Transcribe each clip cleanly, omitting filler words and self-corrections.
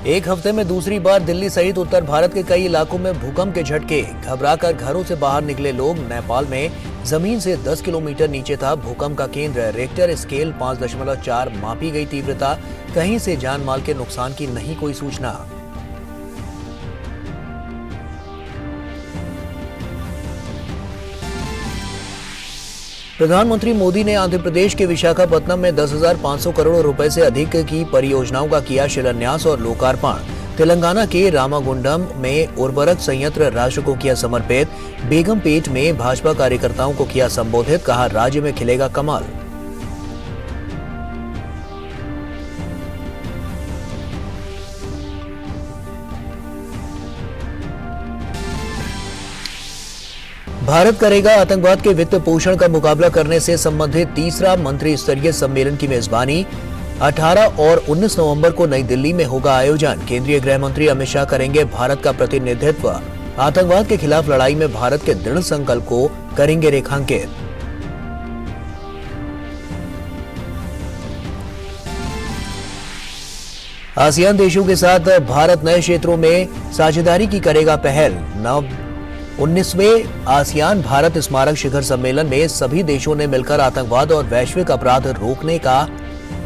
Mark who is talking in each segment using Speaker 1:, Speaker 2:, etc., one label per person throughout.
Speaker 1: एक हफ्ते में दूसरी बार दिल्ली सहित उत्तर भारत के कई इलाकों में भूकंप के झटके। घबराकर घरों से बाहर निकले लोग। नेपाल में जमीन से 10 किलोमीटर नीचे था भूकंप का केंद्र। रिक्टर स्केल 5.4 मापी गई तीव्रता। कहीं से जान माल के नुकसान की नहीं कोई सूचना। प्रधानमंत्री मोदी ने आंध्र प्रदेश के विशाखापत्तनम में 10,500 करोड़ रुपए से अधिक की परियोजनाओं का किया शिलान्यास और लोकार्पण। तेलंगाना के रामागुंडम में उर्वरक संयंत्र राष्ट्र को किया समर्पित। बेगमपेट में भाजपा कार्यकर्ताओं को किया संबोधित। कहा, राज्य में खिलेगा कमल। भारत करेगा आतंकवाद के वित्त पोषण का मुकाबला करने से संबंधित तीसरा मंत्री स्तरीय सम्मेलन की मेजबानी। 18 और 19 नवंबर को नई दिल्ली में होगा आयोजन। केंद्रीय गृह मंत्री अमित शाह करेंगे भारत का प्रतिनिधित्व। आतंकवाद के खिलाफ लड़ाई में भारत के दृढ़ संकल्प को करेंगे रेखांकित। आसियान देशों के साथ भारत नए क्षेत्रों में साझेदारी की करेगा पहल। 19वें आसियान भारत स्मारक शिखर सम्मेलन में सभी देशों ने मिलकर आतंकवाद और वैश्विक अपराध रोकने का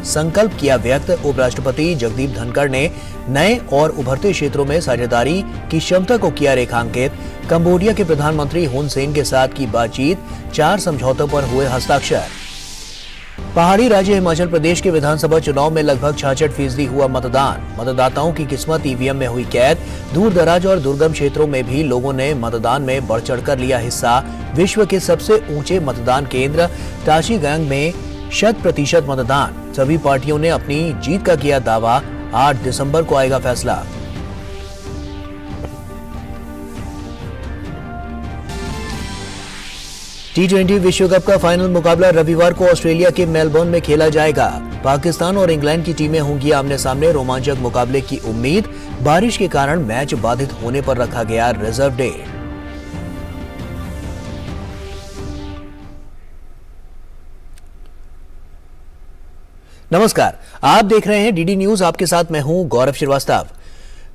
Speaker 1: संकल्प किया व्यक्त। उपराष्ट्रपति जगदीप धनखड़ ने नए और उभरते क्षेत्रों में साझेदारी की क्षमता को किया रेखांकित। कंबोडिया के प्रधानमंत्री हुन सेन के साथ की बातचीत। 4 समझौतों पर हुए हस्ताक्षर। पहाड़ी राज्य हिमाचल प्रदेश के विधानसभा चुनाव में लगभग 66% हुआ मतदान। मतदाताओं की किस्मत ईवीएम में हुई कैद। दूर दराज और दुर्गम क्षेत्रों में भी लोगों ने मतदान में बढ़ चढ़कर लिया हिस्सा। विश्व के सबसे ऊंचे मतदान केंद्र ताशीगंग में 100% मतदान। सभी पार्टियों ने अपनी जीत का किया दावा। 8 दिसंबर को आएगा फैसला। T20 विश्व कप का फाइनल मुकाबला रविवार को ऑस्ट्रेलिया के मेलबर्न में खेला जाएगा। पाकिस्तान और इंग्लैंड की टीमें होंगी आमने सामने। रोमांचक मुकाबले की उम्मीद। बारिश के कारण मैच बाधित होने पर रखा गया रिजर्व डे। नमस्कार, आप देख रहे हैं डीडी न्यूज। आपके साथ मैं हूं गौरव श्रीवास्तव।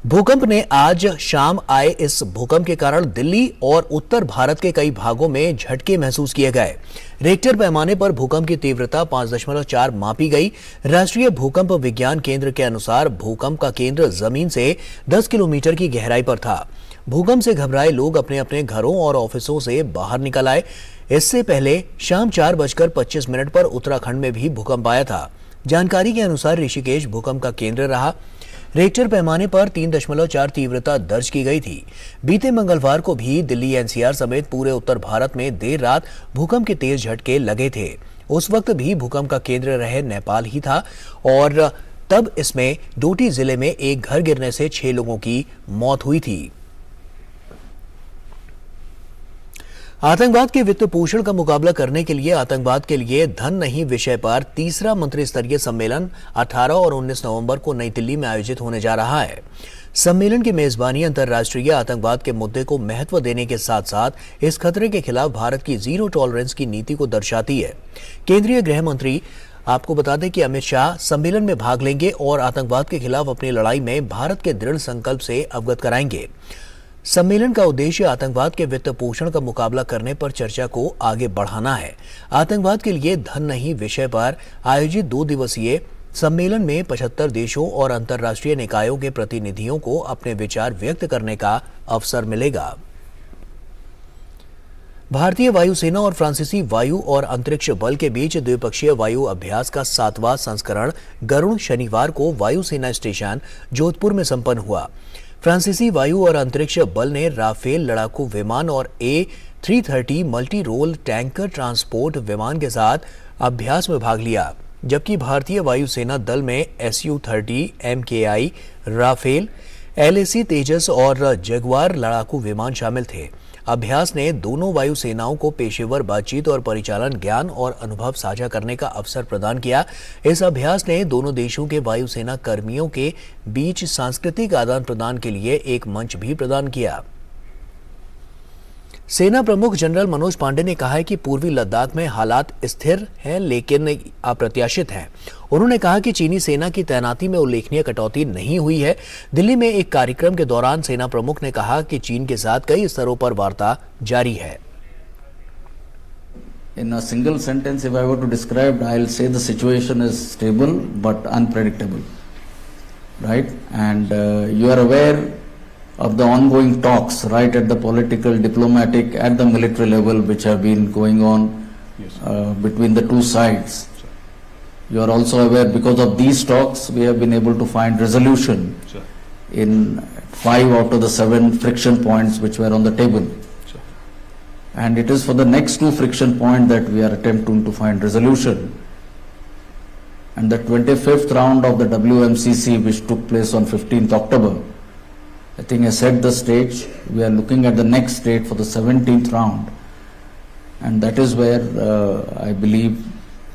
Speaker 1: भूकंप ने आज शाम आए इस भूकंप के कारण दिल्ली और उत्तर भारत के कई भागों में झटके महसूस किए गए। रिक्टर पैमाने पर भूकंप की तीव्रता 5.4 मापी गई। राष्ट्रीय भूकंप विज्ञान केंद्र के अनुसार भूकंप का केंद्र जमीन से 10 किलोमीटर की गहराई पर था। भूकंप से घबराए लोग अपने अपने घरों और ऑफिसों से बाहर निकल आए। इससे पहले शाम 4:25 पर उत्तराखंड में भी भूकंप आया था। जानकारी के अनुसार ऋषिकेश भूकंप का केंद्र रहा। रिक्टर पैमाने पर 3.4 तीव्रता दर्ज की गई थी। बीते मंगलवार को भी दिल्ली एनसीआर समेत पूरे उत्तर भारत में देर रात भूकंप के तेज झटके लगे थे। उस वक्त भी भूकंप का केंद्र रहे नेपाल ही था और तब इसमें डोटी जिले में एक घर गिरने से 6 लोगों की मौत हुई थी। आतंकवाद के वित्त पोषण का मुकाबला करने के लिए आतंकवाद के लिए धन नहीं विषय पर तीसरा मंत्री स्तरीय सम्मेलन 18 और 19 नवंबर को नई दिल्ली में आयोजित होने जा रहा है। सम्मेलन की मेजबानी अंतर्राष्ट्रीय आतंकवाद के मुद्दे को महत्व देने के साथ साथ इस खतरे के खिलाफ भारत की जीरो टॉलरेंस की नीति को दर्शाती है। केंद्रीय गृह मंत्री आपको बता दें कि अमित शाह सम्मेलन में भाग लेंगे और आतंकवाद के खिलाफ अपनी लड़ाई में भारत के दृढ़ संकल्प से अवगत कराएंगे। सम्मेलन का उद्देश्य आतंकवाद के वित्त पोषण का मुकाबला करने पर चर्चा को आगे बढ़ाना है। आतंकवाद के लिए धन नहीं विषय पर आयोजित 2 दिवसीय सम्मेलन में 75 देशों और अंतर्राष्ट्रीय निकायों के प्रतिनिधियों को अपने विचार व्यक्त करने का अवसर मिलेगा। भारतीय वायुसेना और फ्रांसीसी वायु और अंतरिक्ष बल के बीच द्विपक्षीय वायु अभ्यास का 7वां संस्करण गरुड़ शनिवार को वायुसेना स्टेशन जोधपुर में संपन्न हुआ। फ्रांसीसी वायु और अंतरिक्ष बल ने राफेल लड़ाकू विमान और A330 multi role tanker transport विमान के साथ अभ्यास में भाग लिया, जबकि भारतीय वायुसेना दल में Su-30 MKI राफेल, LAC तेजस और जगुआर लड़ाकू विमान शामिल थे। अभ्यास ने दोनों वायुसेनाओं को पेशेवर बातचीत और परिचालन ज्ञान और अनुभव साझा करने का अवसर प्रदान किया। इस अभ्यास ने दोनों देशों के वायुसेना कर्मियों के बीच सांस्कृतिक आदान प्रदान के लिए एक मंच भी प्रदान किया। सेना प्रमुख जनरल मनोज पांडे ने कहा है कि पूर्वी लद्दाख में हालात स्थिर हैं लेकिन अप्रत्याशित हैं। उन्होंने कहा कि चीनी सेना की तैनाती में उल्लेखनीय कटौती नहीं हुई है। दिल्ली में एक कार्यक्रम के दौरान सेना प्रमुख ने कहा कि चीन के साथ कई स्तरों पर वार्ता जारी है।
Speaker 2: In a single sentence, if I were to describe, I'll say the situation is stable but unpredictable, right? And you are aware of the ongoing talks, right, at the political, diplomatic, at the military level, which have been going on between the two sides. You are also aware, because of these talks, we have been able to find resolution in 5 out of the 7 friction points which were on the table. And it is for the next 2 friction points that we are attempting to find resolution. And the 25th round of the WMCC, which took place on 15th October, I think I set the stage. We are looking at the next date for the 17th round. And that is where I believe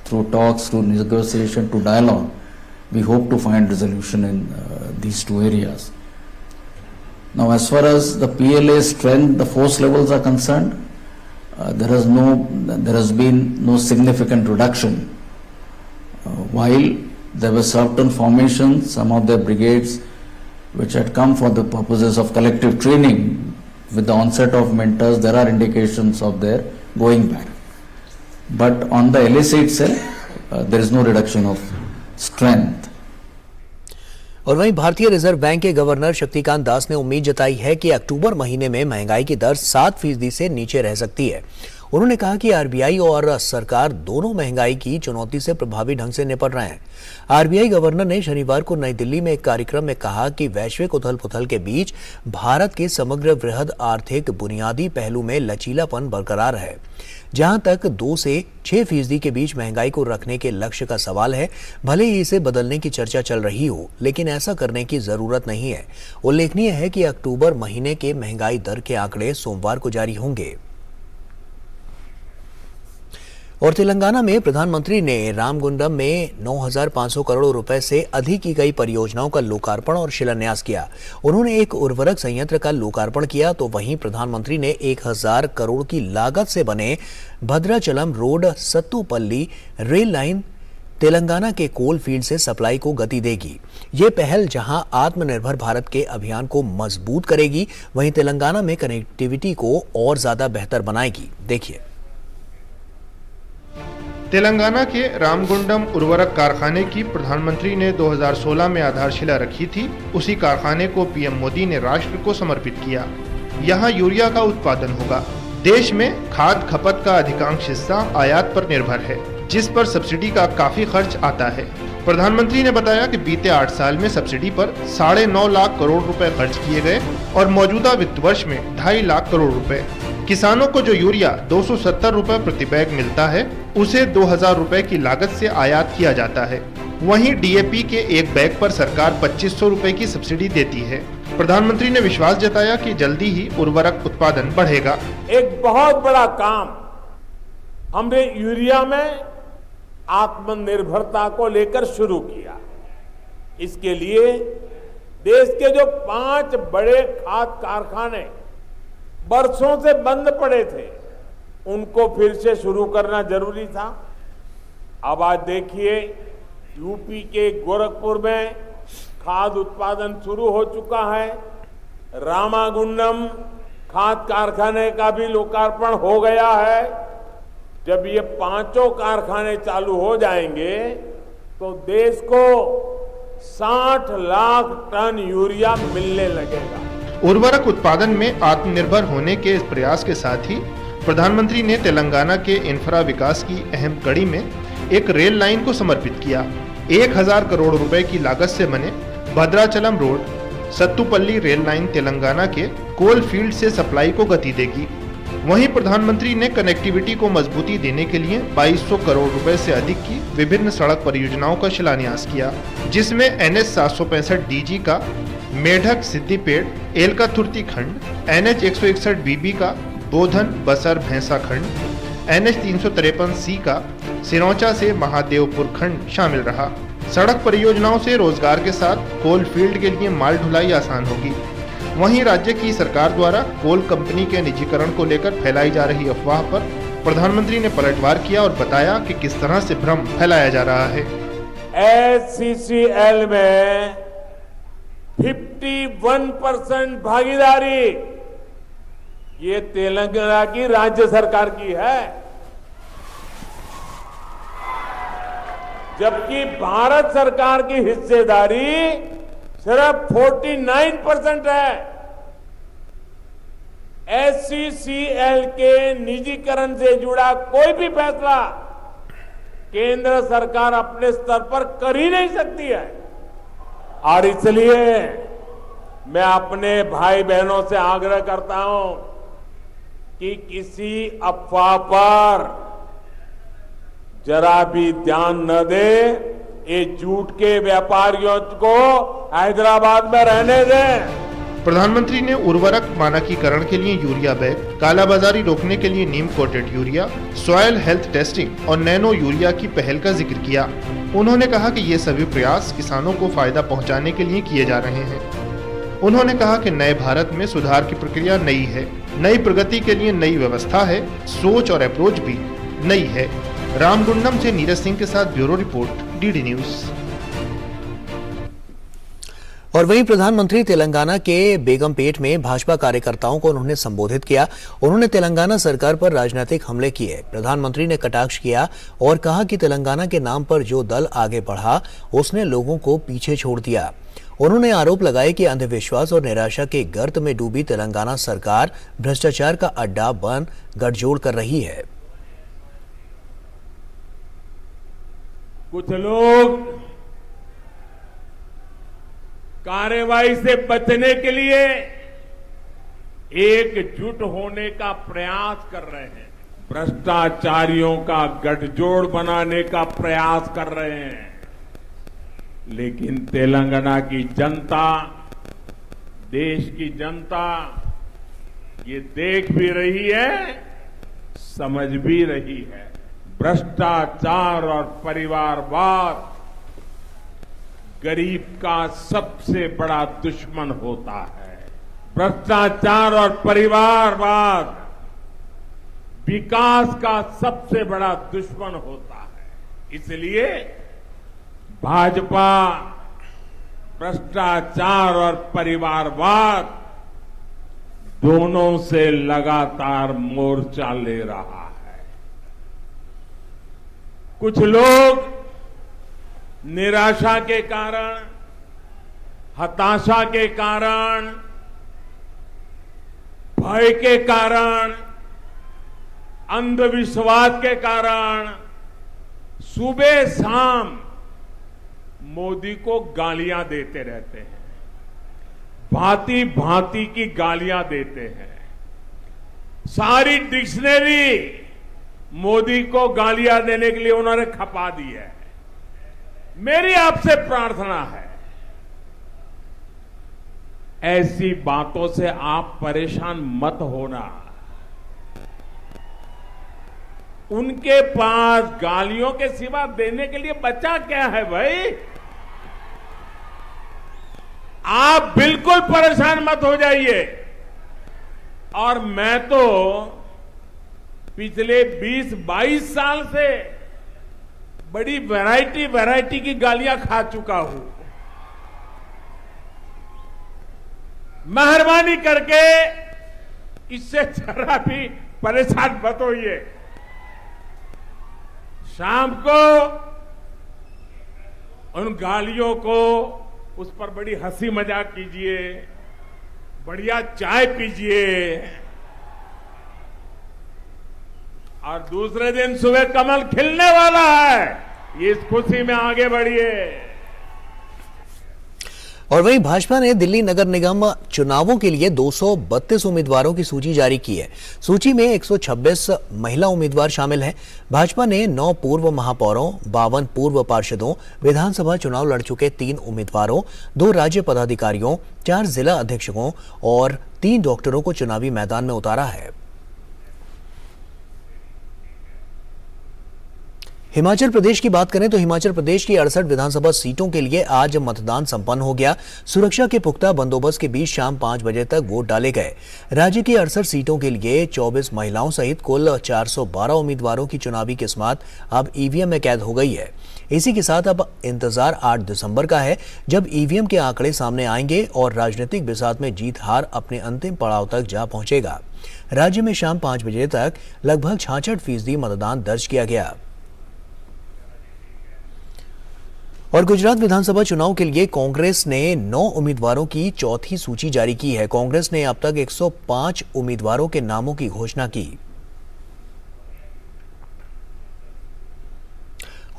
Speaker 2: through talks, through negotiation, to dialogue, we hope to find resolution in these 2 areas. Now, as far as the PLA strength, the force levels are concerned, there has been no significant reduction. While there were certain formations, some of the brigades which had come for the purposes of collective training, with the onset of winters, there are indications of their going back. But on the LAC itself, there is no reduction of strength.
Speaker 1: और वहीं भारतीय reserve bank के governor Shaktikanta Das ने उम्मीद जताई है कि अक्टूबर महीने में महंगाई की दर 7% से नीचे रह सकती है। उन्होंने कहा कि आरबीआई और सरकार दोनों महंगाई की चुनौती से प्रभावी ढंग से निपट रहे हैं। आरबीआई गवर्नर ने शनिवार को नई दिल्ली में एक कार्यक्रम में कहा कि वैश्विक उथल-पुथल के बीच भारत के समग्र वृहद आर्थिक बुनियादी पहलू में लचीलापन बरकरार है। जहां तक 2 से 6% के बीच महंगाई को रखने के लक्ष्य का सवाल है, भले ही इसे बदलने की चर्चा चल रही हो, लेकिन ऐसा करने की जरूरत नहीं है। उल्लेखनीय है कि अक्टूबर महीने के महंगाई दर के आंकड़े सोमवार को जारी होंगे। और तेलंगाना में प्रधानमंत्री ने रामगुंडम में 9,500 करोड़ रुपए से अधिक की कई परियोजनाओं का लोकार्पण और शिलान्यास किया। उन्होंने एक उर्वरक संयंत्र का लोकार्पण किया, तो वहीं प्रधानमंत्री ने 1,000 करोड़ की लागत से बने Bhadrachalam road Sattupalli rail line Telangana के कोल फील्ड से सप्लाई को गति देगी। ये पहल जहां आत्मनिर्भर भारत के अभियान को मजबूत करेगी, वहीं तेलंगाना में कनेक्टिविटी को और ज्यादा बेहतर बनाएगी। देखिए।
Speaker 3: तेलंगाना के रामगुंडम उर्वरक कारखाने की प्रधानमंत्री ने 2016 में आधारशिला रखी थी। उसी कारखाने को पीएम मोदी ने राष्ट्र को समर्पित किया। यहाँ यूरिया का उत्पादन होगा। देश में खाद खपत का अधिकांश हिस्सा आयात पर निर्भर है, जिस पर सब्सिडी का काफी खर्च आता है। प्रधानमंत्री ने बताया कि बीते 8 साल में सब्सिडी पर 9.5 लाख करोड़ रुपए खर्च किए गए और मौजूदा वित्त वर्ष में 2.5 लाख करोड़ रुपए। किसानों को जो यूरिया 270 रुपए प्रति बैग मिलता है, उसे 2,000 रुपए की लागत से आयात किया जाता है। वहीं डीएपी के एक बैग पर सरकार 2,500 रुपए की सब्सिडी देती है। प्रधानमंत्री ने विश्वास जताया कि जल्दी ही उर्वरक उत्पादन बढ़ेगा।
Speaker 4: एक बहुत बड़ा काम हमने यूरिया में आत्मनिर्भरता को लेकर शुरू किया। इसके लिए देश के जो 5 बड़े खाद कारखाने बरसों से बंद पड़े थे, उनको फिर से शुरू करना जरूरी था। अब आज देखिए, यूपी के गोरखपुर में खाद उत्पादन शुरू हो चुका है। रामागुंडम खाद कारखाने का भी लोकार्पण हो गया है। जब ये 5 कारखाने चालू हो जाएंगे तो देश को 60 लाख टन यूरिया मिलने लगेगा।
Speaker 3: उर्वरक उत्पादन में आत्मनिर्भर होने के इस प्रयास के साथ ही प्रधानमंत्री ने तेलंगाना के इंफ्रा विकास की अहम कड़ी में एक रेल लाइन को समर्पित किया। 1,000 करोड़ रुपए की लागत से बने Bhadrachalam road Sattupalli rail line Telangana के कोल फील्ड से सप्लाई को गति देगी। वहीं प्रधानमंत्री ने कनेक्टिविटी को मजबूती देने के लिए 2,200 करोड़ रुपए से अधिक की विभिन्न सड़क परियोजनाओं का शिलान्यास किया, जिसमें NH 765 DG का मेढक सिद्दीपेट एलकाथुर्ती खंड, NH 161 BB का बोधन बसर भैंसा खंड, NH 353 C का सिरौंचा से महादेवपुर खंड शामिल रहा। सड़क परियोजनाओं से रोजगार के साथ कोल फील्ड के लिए माल ढुलाई आसान होगी। वहीं राज्य की सरकार द्वारा कोल कंपनी के निजीकरण को लेकर फैलाई जा रही अफवाह पर प्रधानमंत्री ने पलटवार किया और बताया कि किस तरह से भ्रम फैलाया जा रहा है।
Speaker 4: एचसीसीएल में 51% भागीदारी ये तेलंगाना की राज्य सरकार की है, जबकि भारत सरकार की हिस्सेदारी सिर्फ 49% है। एचसीसीएल के निजीकरण से जुड़ा कोई भी फैसला केंद्र सरकार अपने स्तर पर कर ही नहीं सकती है। और इसलिए मैं अपने भाई बहनों से आग्रह करता हूं कि किसी अफवाह पर जरा भी ध्यान न दे। ये झूठ के व्यापारियों को हैदराबाद में रहने दें।
Speaker 3: प्रधानमंत्री ने उर्वरक मानकीकरण के लिए यूरिया बैग, कालाबाजारी रोकने के लिए neem coated urea, soil health testing और नैनो यूरिया की पहल का जिक्र किया। उन्होंने कहा कि ये सभी प्रयास किसानों को फायदा पहुंचाने के लिए किए जा रहे हैं। उन्होंने कहा कि नए भारत में सुधार की प्रक्रिया नई है, नई प्रगति के लिए नई व्यवस्था है, सोच और अप्रोच भी नई है। रामगुंडम से नीरज सिंह के साथ ब्यूरो रिपोर्ट, डीडी न्यूज।
Speaker 1: और वहीं प्रधानमंत्री तेलंगाना के बेगमपेट में भाजपा कार्यकर्ताओं को उन्होंने संबोधित किया। उन्होंने तेलंगाना सरकार पर राजनीतिक हमले किए। प्रधानमंत्री ने कटाक्ष किया और कहा कि तेलंगाना के नाम पर जो दल आगे बढ़ा उसने लोगों को पीछे छोड़ दिया। उन्होंने आरोप लगाया कि अंधविश्वास और निराशा के गर्त में डूबी तेलंगाना सरकार भ्रष्टाचार का अड्डा बन गठजोड़ कर रही है।
Speaker 4: कुछ लोग कार्रवाई से बचने के लिए एकजुट होने का प्रयास कर रहे हैं, भ्रष्टाचारियों का गठजोड़ बनाने का प्रयास कर रहे हैं। लेकिन तेलंगाना की जनता, देश की जनता ये देख भी रही है, समझ भी रही है। भ्रष्टाचार और परिवारवाद गरीब का सबसे बड़ा दुश्मन होता है। भ्रष्टाचार और परिवारवाद विकास का सबसे बड़ा दुश्मन होता है। इसलिए भाजपा भ्रष्टाचार और परिवारवाद दोनों से लगातार मोर्चा ले रहा है। कुछ लोग निराशा के कारण, हताशा के कारण, भय के कारण, अंधविश्वास के कारण सुबह शाम मोदी को गालियां देते रहते हैं, भांति भांति की गालियां देते हैं। सारी डिक्शनरी मोदी को गालियां देने के लिए उन्होंने खपा दी है। मेरी आपसे प्रार्थना है, ऐसी बातों से आप परेशान मत होना। उनके पास गालियों के सिवा देने के लिए बचा क्या है भाई? आप बिल्कुल परेशान मत हो जाइए। और मैं तो पिछले 20-22 साल से बड़ी वैरायटी की गालियां खा चुका हूं। मेहरबानी करके इससे जरा भी परेशान मत होइए। शाम को उन गालियों को, उस पर बड़ी हंसी मजाक कीजिए, बढ़िया चाय पीजिए और दूसरे दिन सुबह कमल खिलने वाला है, इस खुशी में आगे बढ़िए।
Speaker 1: और वहीं भाजपा ने दिल्ली नगर निगम चुनावों के लिए 232 उम्मीदवारों की सूची जारी की है। सूची में 126 महिला उम्मीदवार शामिल हैं। भाजपा ने 9 पूर्व महापौरों, 52 पूर्व पार्षदों, विधानसभा चुनाव लड़ चुके 3 उम्मीदवारों, 2 राज्य पदाधिकारियों, 4 जिला अधीक्षकों और 3 डॉक्टरों को चुनावी मैदान में उतारा है। हिमाचल प्रदेश की बात करें तो हिमाचल प्रदेश की 68 विधानसभा सीटों के लिए आज मतदान संपन्न हो गया। सुरक्षा के पुख्ता बंदोबस्त के बीच शाम 5 बजे तक वोट डाले गए। राज्य की 68 सीटों के लिए 24 महिलाओं सहित कुल 412 उम्मीदवारों की चुनावी किस्मत अब ईवीएम में कैद हो गई है। इसी के साथ अब इंतजार 8 दिसंबर का है, जब ईवीएम के आंकड़े सामने आएंगे और राजनीतिक बिसात में जीत हार अपने अंतिम पड़ाव तक जा पहुंचेगा। राज्य में शाम 5 बजे तक लगभग 66% मतदान दर्ज किया गया। और गुजरात विधानसभा चुनाव के लिए कांग्रेस ने 9 उम्मीदवारों की चौथी सूची जारी की है। कांग्रेस ने अब तक 105 उम्मीदवारों के नामों की घोषणा की।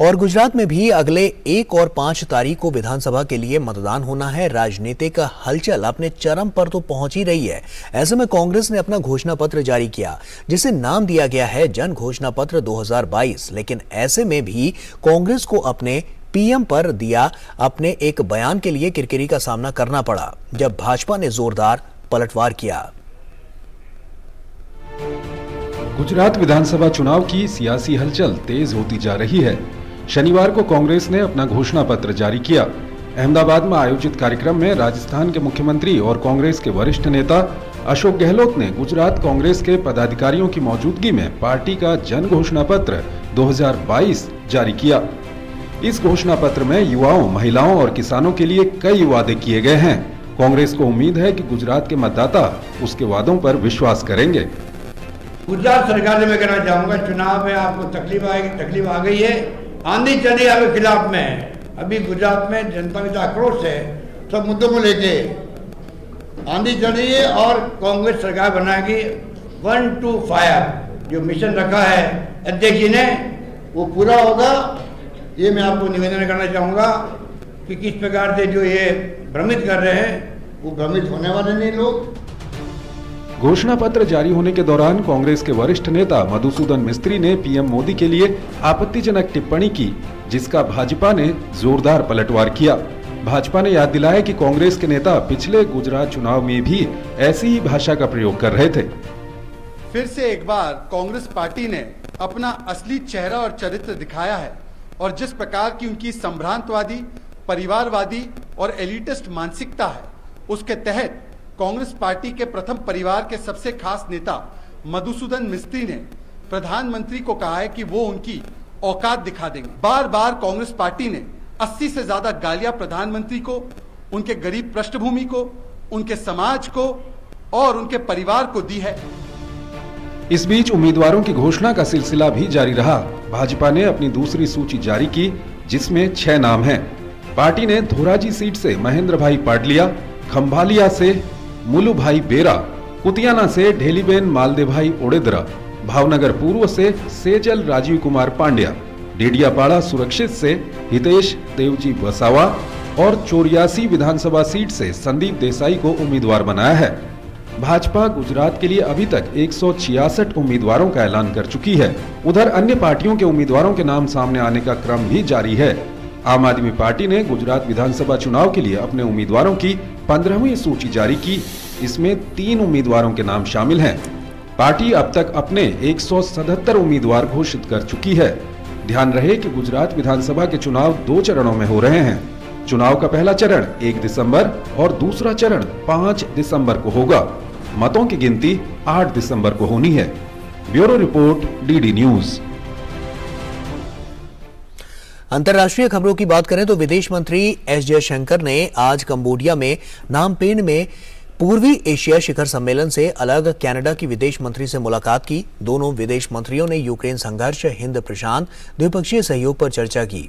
Speaker 1: और गुजरात में भी अगले 1 और 5 तारीख को विधानसभा के लिए मतदान होना है। राजनीतिक हलचल अपने चरम पर तो पहुंच ही रही है। ऐसे में कांग्रेस ने अपना घोषणा पत्र जारी किया, जिसे नाम दिया गया है जन घोषणा पत्र 2022। लेकिन ऐसे में भी कांग्रेस को अपने पीएम पर दिया अपने एक बयान के लिए किरकिरी का सामना करना पड़ा, जब भाजपा ने जोरदार पलटवार किया।
Speaker 5: गुजरात विधानसभा चुनाव की सियासी हलचल तेज होती जा रही है। शनिवार को कांग्रेस ने अपना घोषणा पत्र जारी किया। अहमदाबाद में आयोजित कार्यक्रम में राजस्थान के मुख्यमंत्री और कांग्रेस के वरिष्ठ नेता अशोक गहलोत ने गुजरात कांग्रेस के पदाधिकारियों की मौजूदगी में पार्टी का जन घोषणा पत्र 2022 जारी किया। इस घोषणा पत्र में युवाओं, महिलाओं और किसानों के लिए कई वादे किए गए हैं। कांग्रेस को उम्मीद है कि गुजरात के मतदाता उसके वादों पर विश्वास करेंगे।
Speaker 6: गुजरात सरकार से मैं कहना चाहूंगा, चुनाव में आपको तकलीफ आ गई है, आंधी चली आपके खिलाफ में है। अभी गुजरात में जनता में जो आक्रोश है सब मुद्दों को लेके आंधी चली है और कांग्रेस सरकार बनाएगी 1 to 5 जो मिशन रखा है अध्यक्ष जी ने वो पूरा होगा। ये मैं आपको निवेदन करना चाहूँगा कि किस प्रकार से जो ये भ्रमित कर रहे हैं वो भ्रमित होने वाले नहीं लोग।
Speaker 5: घोषणा पत्र जारी होने के दौरान कांग्रेस के वरिष्ठ नेता मधुसूदन मिस्त्री ने पीएम मोदी के लिए आपत्तिजनक टिप्पणी की, जिसका भाजपा ने जोरदार पलटवार किया। भाजपा ने याद दिलाया कि कांग्रेस के नेता पिछले गुजरात चुनाव में भी ऐसी ही भाषा का प्रयोग कर रहे थे।
Speaker 7: फिर से एक बार कांग्रेस पार्टी ने अपना असली चेहरा और चरित्र दिखाया है और जिस प्रकार की उनकी संभ्रांतवादी, परिवारवादी और एलिटिस्ट मानसिकता है, उसके तहत कांग्रेस पार्टी के प्रथम परिवार के सबसे खास नेता मधुसूदन मिस्त्री ने प्रधानमंत्री को कहा है कि वो उनकी औकात दिखा देंगे। बार बार कांग्रेस पार्टी ने 80 से ज्यादा गालियां प्रधानमंत्री को, उनके गरीब पृष्ठभूमि को, उनके समाज को और उनके परिवार को दी है।
Speaker 5: इस बीच उम्मीदवारों की घोषणा का सिलसिला भी जारी रहा। भाजपा ने अपनी दूसरी सूची जारी की, जिसमें 6 नाम हैं। पार्टी ने धोराजी सीट से महेंद्र भाई पाडलिया, खंभालिया से मुलू भाई बेरा, कुतियाना से ढेलीबेन मालदेभाई ओडेदरा, भावनगर पूर्व से सेजल राजीव कुमार पांड्या, डेडियापाड़ा सुरक्षित से हितेश देवजी वसावा और 84 विधानसभा सीट से संदीप देसाई को उम्मीदवार बनाया है। भाजपा गुजरात के लिए अभी तक 166 उम्मीदवारों का ऐलान कर चुकी है। उधर अन्य पार्टियों के उम्मीदवारों के नाम सामने आने का क्रम भी जारी है। आम आदमी पार्टी ने गुजरात विधानसभा चुनाव के लिए अपने उम्मीदवारों की 15वीं सूची जारी की। इसमें 3 उम्मीदवारों के नाम शामिल हैं। पार्टी अब तक अपने 177 उम्मीदवार घोषित कर चुकी है। ध्यान रहे कि गुजरात विधानसभा के चुनाव 2 चरणों में हो रहे हैं। चुनाव का पहला चरण 1 दिसंबर और दूसरा चरण 5 दिसंबर को होगा। मतों की गिनती 8 दिसंबर को होनी है। Bureau report, DD news.
Speaker 1: अंतर्राष्ट्रीय खबरों की बात करें तो विदेश मंत्री एस जयशंकर ने आज कंबोडिया में नामपेन में पूर्वी एशिया शिखर सम्मेलन से अलग कनाडा की विदेश मंत्री से मुलाकात की। दोनों विदेश मंत्रियों ने यूक्रेन संघर्ष, हिंद प्रशांत द्विपक्षीय सहयोग पर चर्चा की।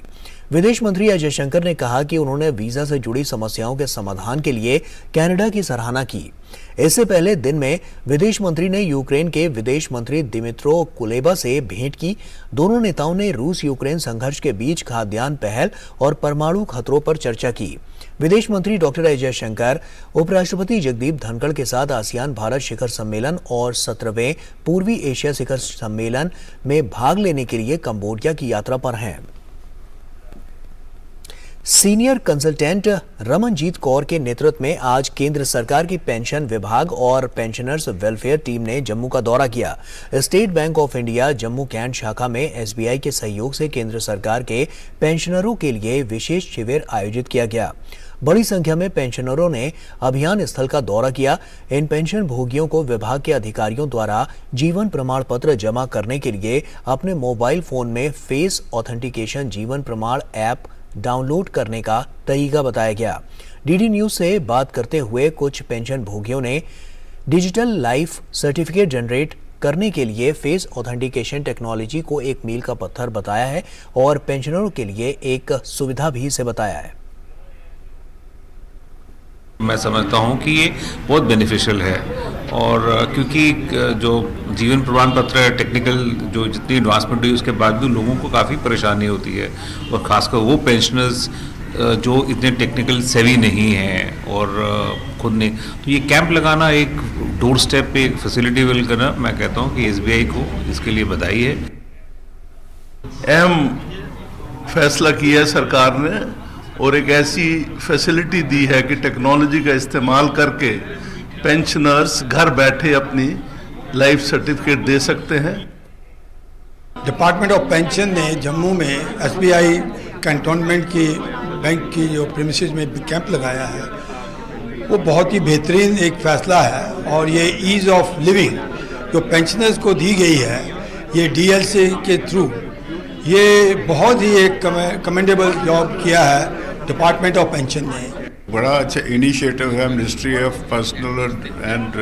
Speaker 1: विदेश मंत्री एस जयशंकर ने कहा कि उन्होंने वीजा से जुड़ी समस्याओं के समाधान के लिए कनाडा की सराहना की। इससे पहले दिन में विदेश मंत्री ने यूक्रेन के विदेश मंत्री दिमित्रो कुलेबा से भेंट की। दोनों नेताओं ने रूस यूक्रेन संघर्ष के बीच खाद्यान्न पहल और परमाणु खतरों पर चर्चा की। विदेश मंत्री डॉक्टर एस जयशंकर उपराष्ट्रपति जगदीप धनखड़ के साथ आसियान भारत शिखर सम्मेलन और 17वें पूर्वी एशिया शिखर सम्मेलन में भाग लेने के लिए कंबोडिया की यात्रा पर हैं। सीनियर कंसल्टेंट रमनजीत कौर के नेतृत्व में आज केंद्र सरकार की पेंशन विभाग और पेंशनर्स वेलफेयर टीम ने जम्मू का दौरा किया। State Bank of India Jammu cantt शाखा में एसबीआई के सहयोग से केंद्र सरकार के पेंशनरों के लिए विशेष शिविर आयोजित किया गया। बड़ी संख्या में पेंशनरों ने अभियान स्थल का दौरा किया। इन पेंशन भोगियों को विभाग के अधिकारियों द्वारा जीवन प्रमाण पत्र जमा करने के लिए अपने मोबाइल फोन में फेस ऑथेंटिकेशन जीवन प्रमाण ऐप डाउनलोड करने का तरीका बताया गया। डीडी न्यूज से बात करते हुए कुछ पेंशन भोगियों ने डिजिटल लाइफ सर्टिफिकेट जनरेट करने के लिए फेस ऑथेंटिकेशन टेक्नोलॉजी को एक मील का पत्थर बताया है और पेंशनरों के लिए एक सुविधा भी इसे बताया है।
Speaker 8: मैं समझता हूं कि ये बहुत बेनिफिशियल है और क्योंकि जो जीवन प्रमाण पत्र है टेक्निकल जो जितनी एडवांसमेंट हुई उसके बाद भी लोगों को काफ़ी परेशानी होती है और ख़ासकर वो पेंशनर्स जो इतने टेक्निकल सेवी नहीं हैं और खुद नहीं, तो ये कैंप लगाना एक डोर स्टेप पे एक फैसिलिटी अवेल करना, मैं कहता हूँ कि एसबीआई को इसके लिए बधाई है।
Speaker 9: अहम फैसला किया है सरकार ने और एक ऐसी फैसिलिटी दी है कि टेक्नोलॉजी का इस्तेमाल करके पेंशनर्स घर बैठे अपनी लाइफ सर्टिफिकेट दे सकते हैं।
Speaker 6: डिपार्टमेंट ऑफ पेंशन ने जम्मू में एसबीआई कैंटोनमेंट की बैंक की जो प्रीमिसेस में कैंप लगाया है वो बहुत ही बेहतरीन एक फैसला है और ये ईज़ ऑफ लिविंग जो पेंशनर्स को दी गई है ये डीएलसी के थ्रू ये बहुत ही एक कमेंडेबल जॉब किया है डिपार्टमेंट ऑफ पेंशन ने।
Speaker 10: बड़ा अच्छा इनिशिएटिव है ministry of personal and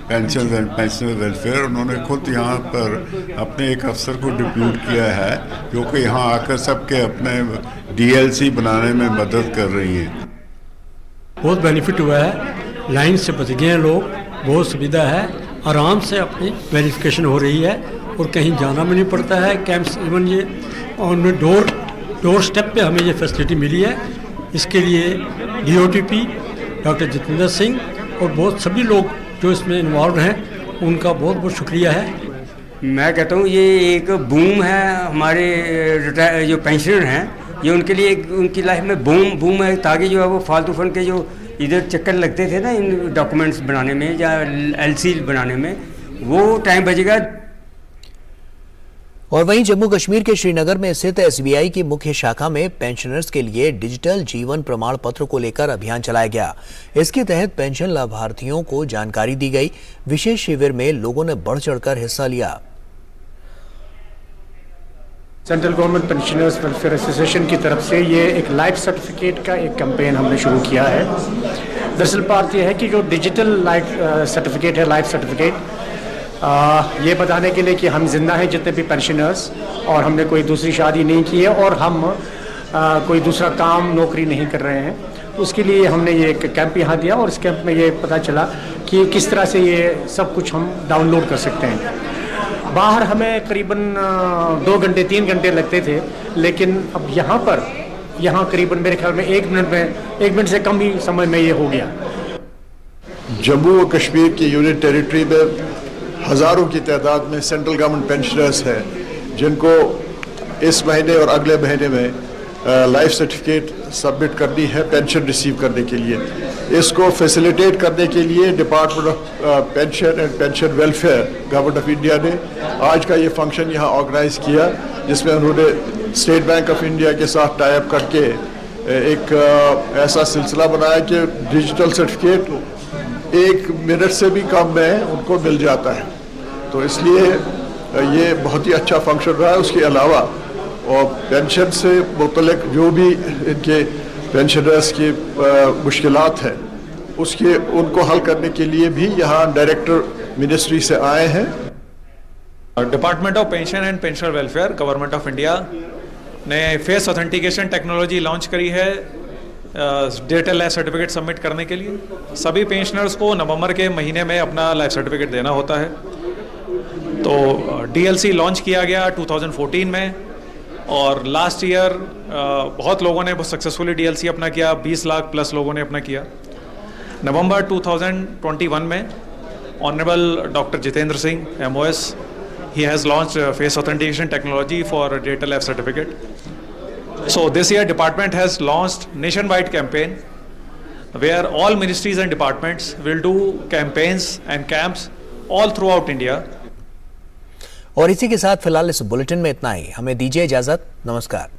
Speaker 10: pension and pensioner welfare. उन्होंने खुद यहाँ पर अपने एक अफसर को डिप्यूट किया है जो कि यहाँ आकर सबके अपने डीएलसी बनाने में मदद कर रही हैं।
Speaker 11: बहुत बेनिफिट हुआ है, लाइन से बच गए हैं लोग, बहुत सुविधा है, आराम से अपनी वेरिफिकेशन हो रही है और कहीं जाना भी नहीं पड़ता है। कैंप्स इवन ये उनमें डोर स्टेप पे हमें ये फैसिलिटी मिली है। इसके लिए डीओटीपी डॉक्टर जितेंद्र सिंह और बहुत सभी लोग जो इसमें इन्वॉल्व हैं उनका बहुत बहुत शुक्रिया है।
Speaker 12: मैं कहता हूँ ये एक बूम है, हमारे जो पेंशनर हैं ये उनके लिए उनकी लाइफ में बूम है, ताकि जो है वो फालतू फंड के जो इधर चक्कर लगते थे ना इन डॉक्यूमेंट्स बनाने में या एलसी बनाने में, वो टाइम बचेगा।
Speaker 1: और वहीं जम्मू कश्मीर के श्रीनगर में स्थित एसबीआई की मुख्य शाखा में पेंशनर्स के लिए डिजिटल जीवन प्रमाण पत्र को लेकर अभियान चलाया गया। इसके तहत पेंशन लाभार्थियों को जानकारी दी गई। विशेष शिविर में लोगों ने बढ़ चढ़कर हिस्सा लिया।
Speaker 13: Central government pensioners welfare association की तरफ से ये एक लाइफ सर्टिफिकेट का एक कैंपेन हमने शुरू किया है। दरअसल बात यह है कि जो डिजिटल लाइफ सर्टिफिकेट है, लाइफ सर्टिफिकेट ये बताने के लिए कि हम जिंदा हैं जितने भी पेंशनर्स, और हमने कोई दूसरी शादी नहीं की है और हम कोई दूसरा काम नौकरी नहीं कर रहे हैं, तो उसके लिए हमने ये एक कैंप यहाँ दिया और इस कैंप में ये पता चला कि किस तरह से ये सब कुछ हम डाउनलोड कर सकते हैं। बाहर हमें करीबन 2 घंटे 3 घंटे लगते थे, लेकिन अब यहाँ करीबन मेरे ख्याल में 1 मिनट से कम ही समय में ये हो गया।
Speaker 10: जम्मू और कश्मीर की यूनियन टेरिटरी में हज़ारों की तादाद में सेंट्रल गवर्नमेंट पेंशनर्स हैं जिनको इस महीने और अगले महीने में लाइफ सर्टिफिकेट सबमिट करनी है पेंशन रिसीव करने के लिए। इसको फैसिलिटेट करने के लिए department of pension and pension welfare government of India ने आज का ये फंक्शन यहाँ ऑर्गेनाइज किया, जिसमें उन्होंने स्टेट बैंक ऑफ इंडिया के साथ टाई अप करके एक ऐसा सिलसिला बनाया कि डिजिटल सर्टिफिकेट 1 मिनट से भी कम में उनको मिल जाता है। तो इसलिए ये बहुत ही अच्छा फंक्शन रहा है। उसके अलावा और पेंशन से मुतल्लिक जो भी इनके पेंशनर्स की मुश्किलात हैं उसके उनको हल करने के लिए भी यहाँ डायरेक्टर मिनिस्ट्री से आए हैं।
Speaker 14: Department of pension and pensioner welfare government of India ने फेस ऑथेंटिकेशन टेक्नोलॉजी लॉन्च करी है डिजिटल लाइफ सर्टिफिकेट सबमिट करने के लिए। सभी पेंशनर्स को नवंबर के महीने में अपना लाइफ सर्टिफिकेट देना होता है। तो डीएलसी लॉन्च किया गया 2014 में और लास्ट ईयर बहुत लोगों ने बहुत सक्सेसफुली डीएलसी अपना किया, 20 लाख प्लस लोगों ने अपना किया। नवंबर 2021 में honourable doctor Jitendra Singh MOS he has launched face authentication technology for digital life certificate So this year department has launched nationwide campaign where all ministries and departments will do campaigns and camps all throughout India.
Speaker 1: और इसी के साथ फिलहाल इस bulletin में इतना ही। हमें दीजिए इजाजत। नमस्कार।